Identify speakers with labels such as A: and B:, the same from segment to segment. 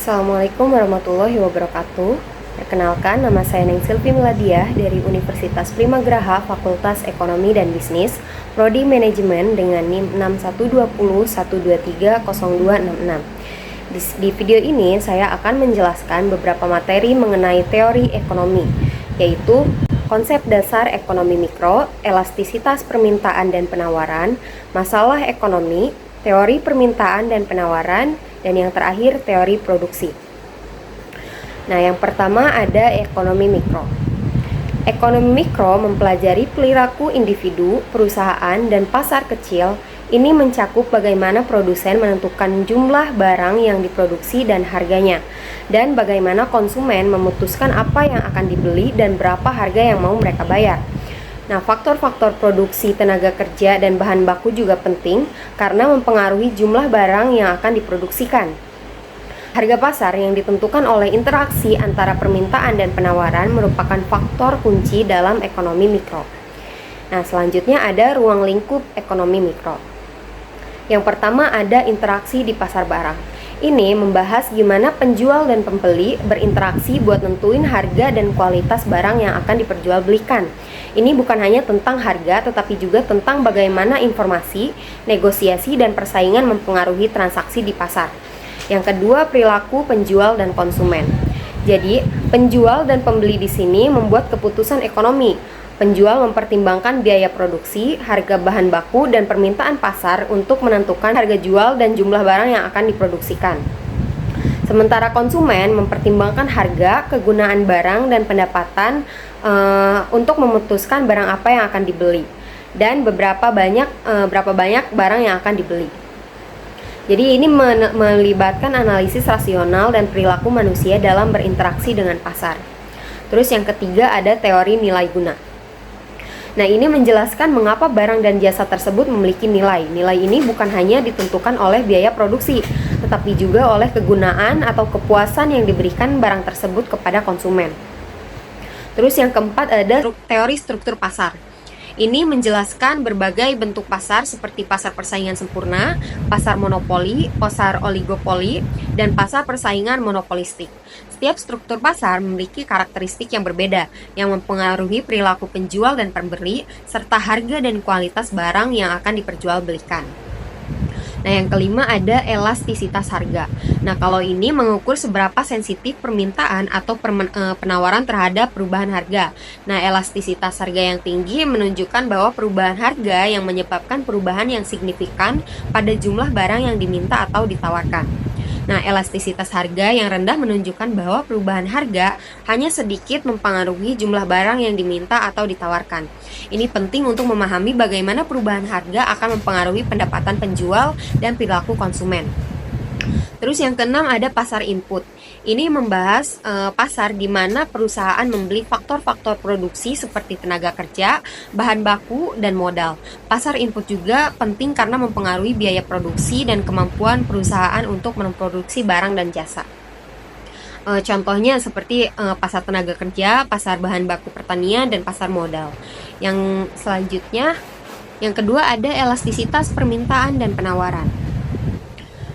A: Assalamualaikum warahmatullahi wabarakatuh. Perkenalkan, nama saya Neng Silvi Miladiah dari Universitas Primagraha Fakultas Ekonomi dan Bisnis, Prodi Manajemen dengan NIM 6120123026. Di video ini saya akan menjelaskan beberapa materi mengenai teori ekonomi, yaitu konsep dasar ekonomi mikro, elastisitas permintaan dan penawaran, masalah ekonomi, teori permintaan dan penawaran, dan yang terakhir teori produksi. Nah, yang pertama ada ekonomi mikro. Ekonomi mikro mempelajari perilaku individu, perusahaan, dan pasar kecil. Ini mencakup bagaimana produsen menentukan jumlah barang yang diproduksi dan harganya, dan bagaimana konsumen memutuskan apa yang akan dibeli dan berapa harga yang mau mereka bayar. Nah, faktor-faktor produksi tenaga kerja dan bahan baku juga penting karena mempengaruhi jumlah barang yang akan diproduksikan. Harga pasar yang ditentukan oleh interaksi antara permintaan dan penawaran merupakan faktor kunci dalam ekonomi mikro. Nah, selanjutnya ada ruang lingkup ekonomi mikro. Yang pertama ada interaksi di pasar barang. Ini membahas gimana penjual dan pembeli berinteraksi buat nentuin harga dan kualitas barang yang akan diperjualbelikan. Ini bukan hanya tentang harga, tetapi juga tentang bagaimana informasi, negosiasi, dan persaingan mempengaruhi transaksi di pasar. Yang kedua, perilaku penjual dan konsumen. Jadi, penjual dan pembeli di sini membuat keputusan ekonomi. Penjual mempertimbangkan biaya produksi, harga bahan baku, dan permintaan pasar untuk menentukan harga jual dan jumlah barang yang akan diproduksikan. Sementara konsumen mempertimbangkan harga, kegunaan barang, dan pendapatan untuk memutuskan barang apa yang akan dibeli dan berapa banyak barang yang akan dibeli. Jadi ini melibatkan analisis rasional dan perilaku manusia dalam berinteraksi dengan pasar. Terus yang ketiga ada teori nilai guna. Nah, ini menjelaskan mengapa barang dan jasa tersebut memiliki nilai. Nilai ini bukan hanya ditentukan oleh biaya produksi, tetapi juga oleh kegunaan atau kepuasan yang diberikan barang tersebut kepada konsumen. Terus yang keempat ada teori struktur pasar. Ini menjelaskan berbagai bentuk pasar seperti pasar persaingan sempurna, pasar monopoli, pasar oligopoli, dan pasar persaingan monopolistik. Setiap struktur pasar memiliki karakteristik yang berbeda yang mempengaruhi perilaku penjual dan pembeli serta harga dan kualitas barang yang akan diperjualbelikan. Nah, yang kelima ada elastisitas harga. Nah, kalau ini mengukur seberapa sensitif permintaan atau penawaran terhadap perubahan harga. Nah, elastisitas harga yang tinggi menunjukkan bahwa perubahan harga yang menyebabkan perubahan yang signifikan pada jumlah barang yang diminta atau ditawarkan. Nah, elastisitas harga yang rendah menunjukkan bahwa perubahan harga hanya sedikit mempengaruhi jumlah barang yang diminta atau ditawarkan. Ini penting untuk memahami bagaimana perubahan harga akan mempengaruhi pendapatan penjual dan perilaku konsumen. Terus yang keenam ada pasar input. Ini membahas pasar di mana perusahaan membeli faktor-faktor produksi seperti tenaga kerja, bahan baku, dan modal. Pasar input juga penting karena mempengaruhi biaya produksi dan kemampuan perusahaan untuk memproduksi barang dan jasa. Contohnya seperti pasar tenaga kerja, pasar bahan baku pertanian, dan pasar modal. Yang selanjutnya, yang kedua ada elastisitas permintaan dan penawaran.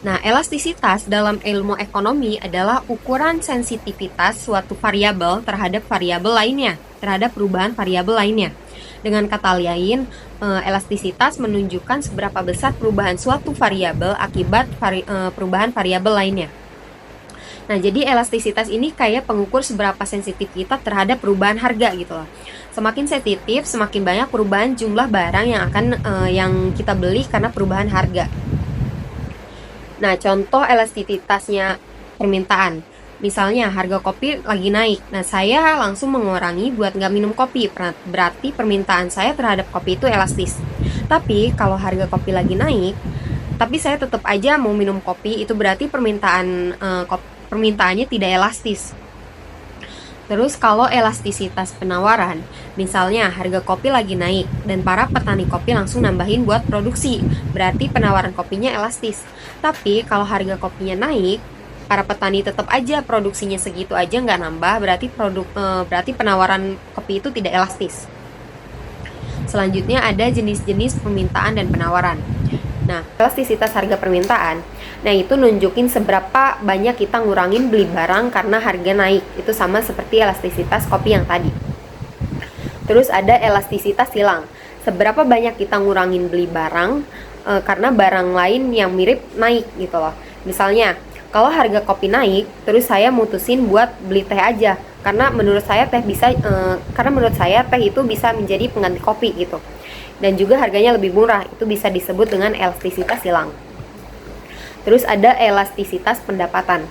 A: Nah, elastisitas dalam ilmu ekonomi adalah ukuran sensitivitas suatu variabel terhadap variabel lainnya, terhadap perubahan variabel lainnya. Dengan kata lain, elastisitas menunjukkan seberapa besar perubahan suatu variabel akibat perubahan variabel lainnya. Nah, jadi elastisitas ini kayak pengukur seberapa sensitif kita terhadap perubahan harga gitu loh. Semakin sensitif, semakin banyak perubahan jumlah barang yang kita beli karena perubahan harga. Nah, contoh elastisitasnya permintaan. Misalnya harga kopi lagi naik. Nah, saya langsung mengurangi buat nggak minum kopi. Berarti permintaan saya terhadap kopi itu elastis. Tapi kalau harga kopi lagi naik, tapi saya tetap aja mau minum kopi, itu berarti permintaannya tidak elastis. Terus kalau elastisitas penawaran, misalnya harga kopi lagi naik dan para petani kopi langsung nambahin buat produksi, berarti penawaran kopinya elastis. Tapi kalau harga kopinya naik, para petani tetap aja produksinya segitu aja nggak nambah, berarti penawaran kopi itu tidak elastis. Selanjutnya ada jenis-jenis permintaan dan penawaran. Nah, elastisitas harga permintaan Nah, itu nunjukin seberapa banyak kita ngurangin beli barang karena harga naik. Itu sama seperti elastisitas kopi yang tadi. Terus ada elastisitas silang. Seberapa banyak kita ngurangin beli barang karena barang lain yang mirip naik gitu loh. Misalnya, kalau harga kopi naik, terus saya mutusin buat beli teh aja karena menurut saya teh itu bisa menjadi pengganti kopi gitu. Dan juga harganya lebih murah, itu bisa disebut dengan elastisitas silang. Terus ada elastisitas pendapatan.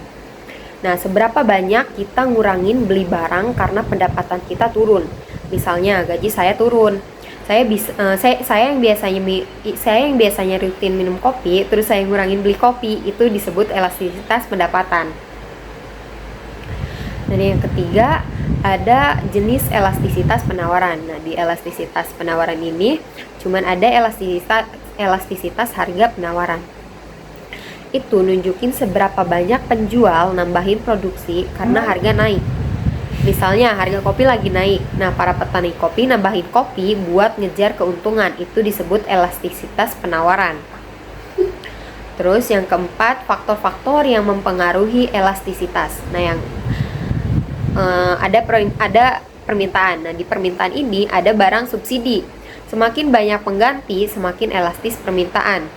A: Nah, seberapa banyak kita ngurangin beli barang karena pendapatan kita turun. Misalnya gaji saya turun, saya yang biasanya rutin minum kopi, terus saya ngurangin beli kopi, itu disebut elastisitas pendapatan. Dan yang ketiga ada jenis elastisitas penawaran. Nah, di elastisitas penawaran ini cuman ada elastisitas harga penawaran. Itu nunjukin seberapa banyak penjual nambahin produksi karena harga naik. Misalnya harga kopi lagi naik, nah para petani kopi nambahin kopi buat ngejar keuntungan, itu disebut elastisitas penawaran. Terus yang keempat, faktor-faktor yang mempengaruhi elastisitas. Nah, yang ada permintaan. Nah, di permintaan ini ada barang subsidi. Semakin banyak pengganti, semakin elastis permintaan.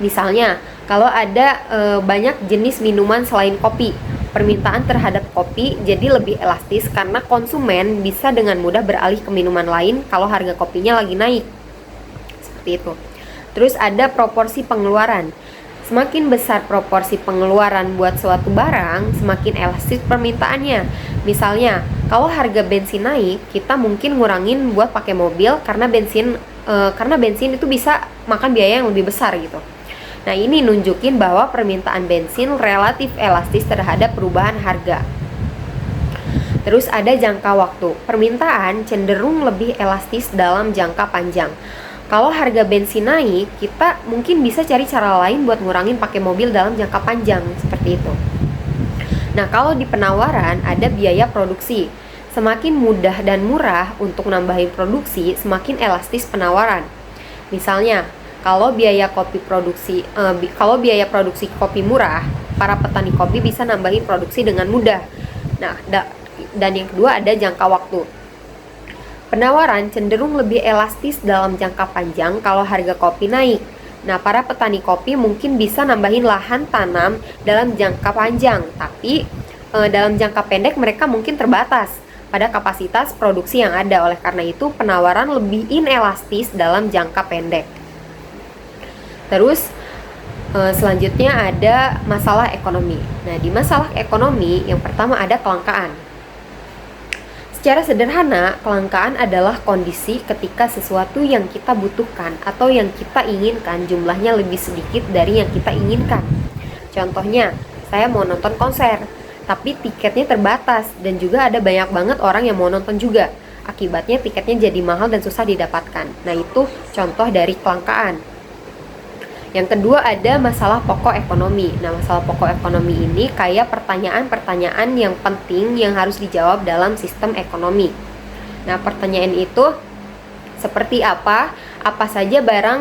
A: Misalnya, kalau ada banyak jenis minuman selain kopi, permintaan terhadap kopi jadi lebih elastis karena konsumen bisa dengan mudah beralih ke minuman lain kalau harga kopinya lagi naik. Seperti itu. Terus ada proporsi pengeluaran. Semakin besar proporsi pengeluaran buat suatu barang, semakin elastis permintaannya. Misalnya, kalau harga bensin naik, kita mungkin ngurangin buat pakai mobil karena bensin itu bisa makan biaya yang lebih besar gitu. Nah, ini nunjukin bahwa permintaan bensin relatif elastis terhadap perubahan harga. Terus ada jangka waktu. Permintaan cenderung lebih elastis dalam jangka panjang. Kalau harga bensin naik, kita mungkin bisa cari cara lain buat ngurangin pakai mobil dalam jangka panjang, seperti itu. Nah, kalau di penawaran ada biaya produksi. Semakin mudah dan murah untuk nambahin produksi, semakin elastis penawaran. Misalnya, kalau biaya produksi kopi murah, para petani kopi bisa nambahin produksi dengan mudah. Nah, dan yang kedua ada jangka waktu. Penawaran cenderung lebih elastis dalam jangka panjang kalau harga kopi naik. Nah, para petani kopi mungkin bisa nambahin lahan tanam dalam jangka panjang, tapi dalam jangka pendek mereka mungkin terbatas pada kapasitas produksi yang ada. Oleh karena itu, penawaran lebih inelastis dalam jangka pendek. Terus selanjutnya ada masalah ekonomi. Nah, di masalah ekonomi yang pertama ada kelangkaan. Secara sederhana, kelangkaan adalah kondisi ketika sesuatu yang kita butuhkan atau yang kita inginkan jumlahnya lebih sedikit dari yang kita inginkan. Contohnya, saya mau nonton konser, tapi tiketnya terbatas dan juga ada banyak banget orang yang mau nonton juga. Akibatnya tiketnya jadi mahal dan susah didapatkan. Nah, itu contoh dari kelangkaan. Yang kedua ada masalah pokok ekonomi. Nah, masalah pokok ekonomi ini kayak pertanyaan-pertanyaan yang penting yang harus dijawab dalam sistem ekonomi. Nah, pertanyaan itu seperti apa saja barang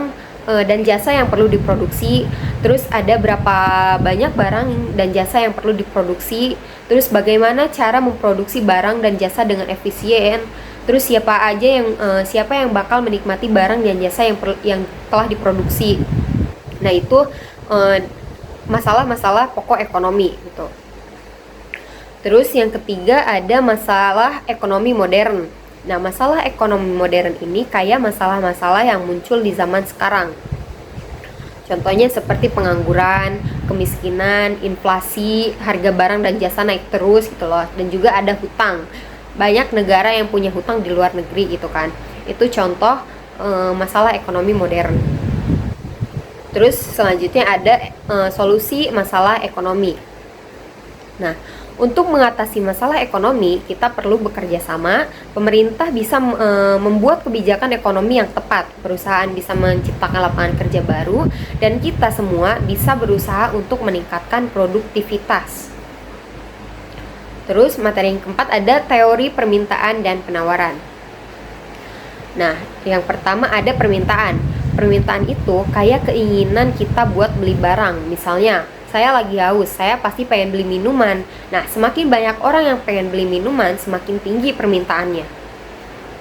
A: dan jasa yang perlu diproduksi, terus ada berapa banyak barang dan jasa yang perlu diproduksi, terus bagaimana cara memproduksi barang dan jasa dengan efisien, terus siapa yang bakal menikmati barang dan jasa yang telah diproduksi. Nah, itu masalah-masalah pokok ekonomi gitu. Terus yang ketiga ada masalah ekonomi modern. Nah, masalah ekonomi modern ini kayak masalah-masalah yang muncul di zaman sekarang. Contohnya seperti pengangguran, kemiskinan, inflasi, harga barang dan jasa naik terus gitu loh. Dan juga ada hutang. Banyak negara yang punya hutang di luar negeri gitu kan. Itu contoh masalah ekonomi modern. Terus selanjutnya ada solusi masalah ekonomi. Nah, untuk mengatasi masalah ekonomi, kita perlu bekerja sama. Pemerintah bisa membuat kebijakan ekonomi yang tepat. Perusahaan bisa menciptakan lapangan kerja baru. Dan kita semua bisa berusaha untuk meningkatkan produktivitas. Terus materi yang keempat ada teori permintaan dan penawaran. Nah, yang pertama ada permintaan. Permintaan itu kayak keinginan kita buat beli barang. Misalnya, saya lagi haus, saya pasti pengen beli minuman. Nah, semakin banyak orang yang pengen beli minuman, semakin tinggi permintaannya.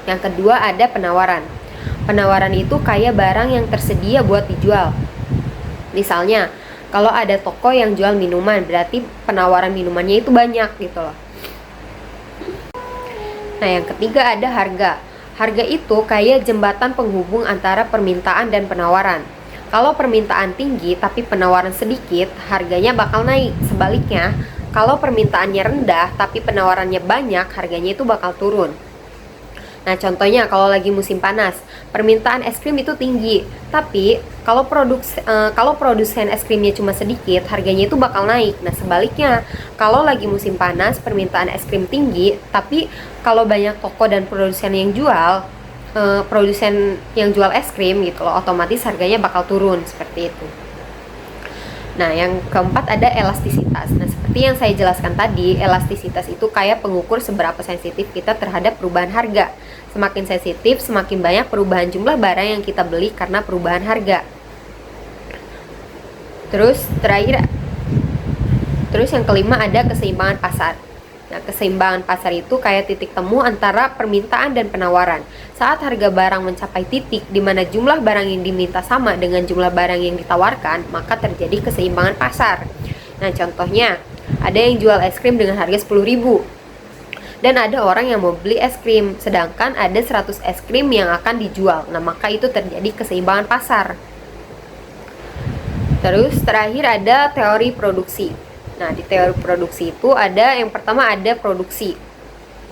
A: Yang kedua ada penawaran. Penawaran itu kayak barang yang tersedia buat dijual. Misalnya, kalau ada toko yang jual minuman, berarti penawaran minumannya itu banyak gitu loh. Nah, yang ketiga ada harga. Harga itu kayak jembatan penghubung antara permintaan dan penawaran. Kalau permintaan tinggi tapi penawaran sedikit, harganya bakal naik. Sebaliknya, kalau permintaannya rendah tapi penawarannya banyak, harganya itu bakal turun. Nah, contohnya kalau lagi musim panas, permintaan es krim itu tinggi, tapi kalau produsen es krimnya cuma sedikit, harganya itu bakal naik. Nah, sebaliknya, kalau lagi musim panas, permintaan es krim tinggi, tapi kalau banyak toko dan produsen yang jual es krim gitu loh, otomatis harganya bakal turun seperti itu. Nah, yang keempat ada elastisitas. Nah, seperti yang saya jelaskan tadi, elastisitas itu kayak pengukur seberapa sensitif kita terhadap perubahan harga. Semakin sensitif, semakin banyak perubahan jumlah barang yang kita beli karena perubahan harga. Terus yang kelima ada keseimbangan pasar. Nah, keseimbangan pasar itu kayak titik temu antara permintaan dan penawaran. Saat harga barang mencapai titik di mana jumlah barang yang diminta sama dengan jumlah barang yang ditawarkan, maka terjadi keseimbangan pasar. Nah, contohnya, ada yang jual es krim dengan harga 10.000 dan ada orang yang mau beli es krim, sedangkan ada 100 es krim yang akan dijual. Nah, maka itu terjadi keseimbangan pasar. Terus terakhir ada teori produksi. Nah, di teori produksi itu ada yang pertama ada produksi.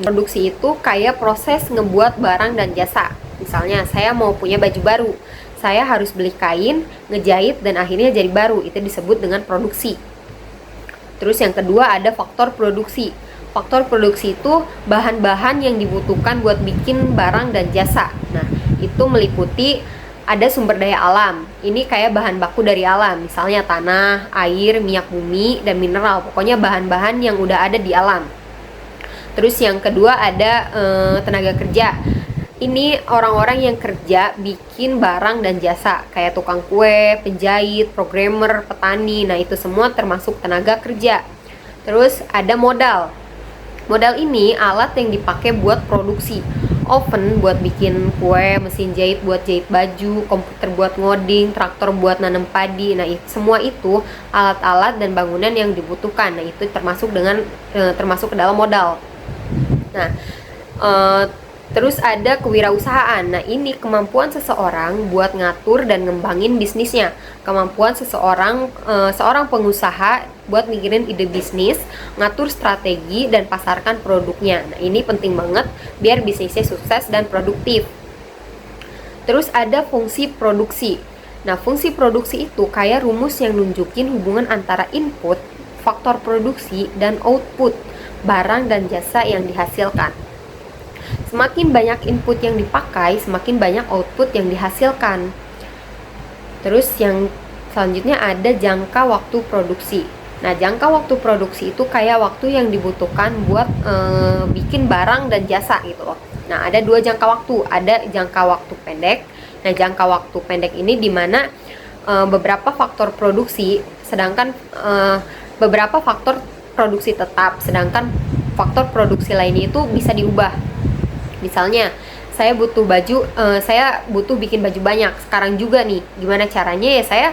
A: Produksi itu kayak proses ngebuat barang dan jasa. Misalnya, saya mau punya baju baru. Saya harus beli kain, ngejahit, dan akhirnya jadi baru. Itu disebut dengan produksi. Terus yang kedua ada faktor produksi. Faktor produksi itu bahan-bahan yang dibutuhkan buat bikin barang dan jasa. Nah, itu meliputi ada sumber daya alam. Ini kayak bahan baku dari alam, misalnya tanah, air, minyak bumi, dan mineral. Pokoknya bahan-bahan yang udah ada di alam. Terus yang kedua ada tenaga kerja. Ini orang-orang yang kerja bikin barang dan jasa, kayak tukang kue, penjahit, programmer, petani. Nah, itu semua termasuk tenaga kerja. Terus ada modal. Modal ini alat yang dipakai buat produksi. Oven buat bikin kue, mesin jahit buat jahit baju, komputer buat ngoding, traktor buat nanam padi. Nah, semua itu alat-alat dan bangunan yang dibutuhkan. Nah, itu termasuk ke dalam modal. Nah, terus ada kewirausahaan. Nah, ini kemampuan seseorang buat ngatur dan ngembangin bisnisnya. Kemampuan seorang pengusaha buat mikirin ide bisnis, ngatur strategi, dan pasarkan produknya. Nah, ini penting banget biar bisnisnya sukses dan produktif. Terus ada fungsi produksi. Nah, fungsi produksi itu kayak rumus yang nunjukin hubungan antara input, faktor produksi, dan output, barang dan jasa yang dihasilkan. Semakin banyak input yang dipakai, semakin banyak output yang dihasilkan. Terus yang selanjutnya ada jangka waktu produksi. Nah, jangka waktu produksi itu kayak waktu yang dibutuhkan buat bikin barang dan jasa gitu loh. Nah, ada dua jangka waktu. Ada jangka waktu pendek. Nah, jangka waktu pendek ini dimana beberapa faktor produksi, sedangkan beberapa faktor produksi tetap, sedangkan faktor produksi lainnya itu bisa diubah. Misalnya, saya butuh bikin baju banyak sekarang juga nih. Gimana caranya ya, saya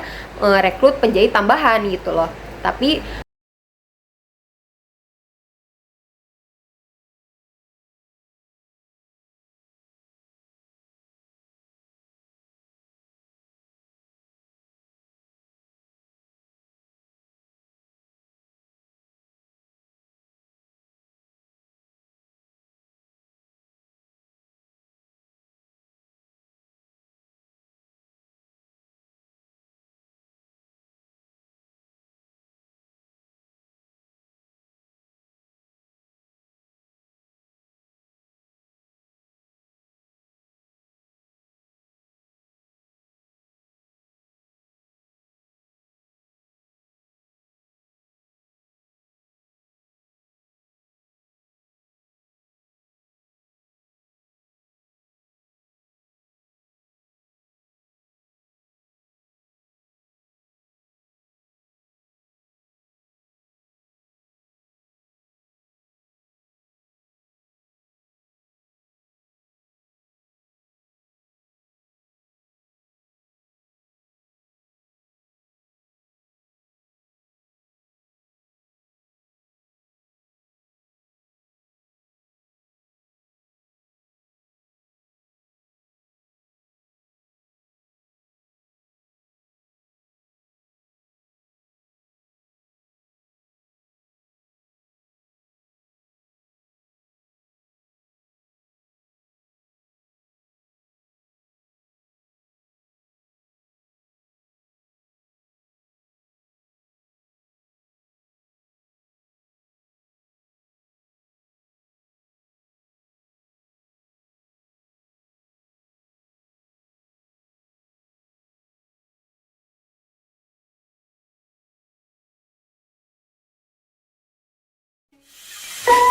A: rekrut penjahit tambahan gitu loh. Tapi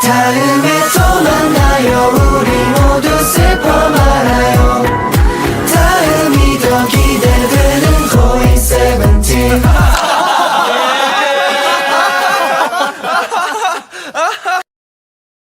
B: 다음에 또 만나요